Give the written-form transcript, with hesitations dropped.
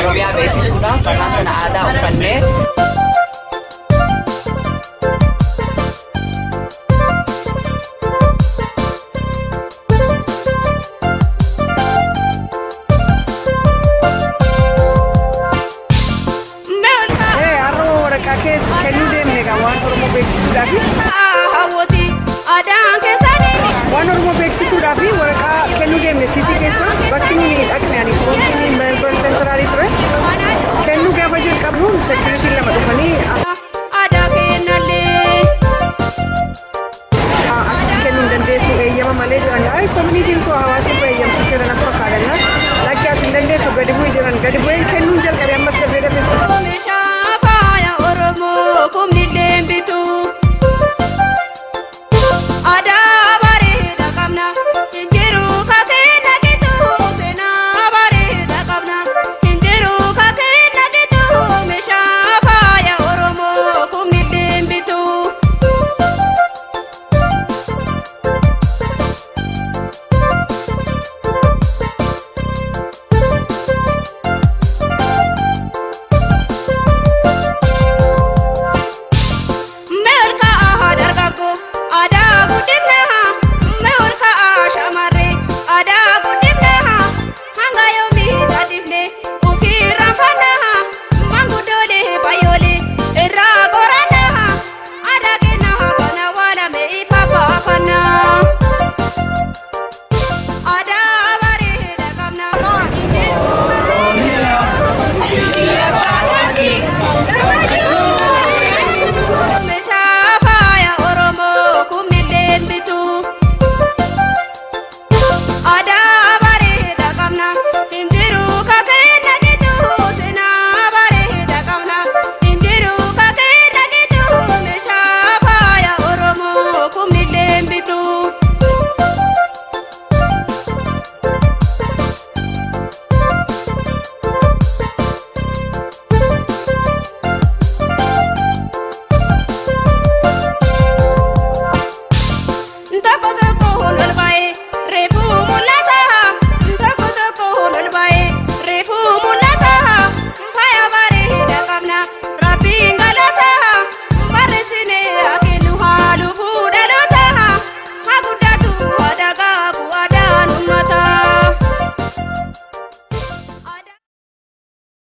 Oromiyaa beeksisuudhaaf bakka kana aadaa uffannee. Waan Oromoo beeksisuudhaaf waraqaa kennuu deemne siitii keessa bakki nuyi dhaqne ani koontiin Melbourne Central ture kennuu gaafa jalqabnu seekuritiin lama dhufanii asitti kennuu hin dandeessu eeyyama malee jiran koominiitiin koo hawaasni koo eeyyamsiiseera na fakkaatan lakki as hin dandeessu gadi bu'ee jiran gadi bu'een kennu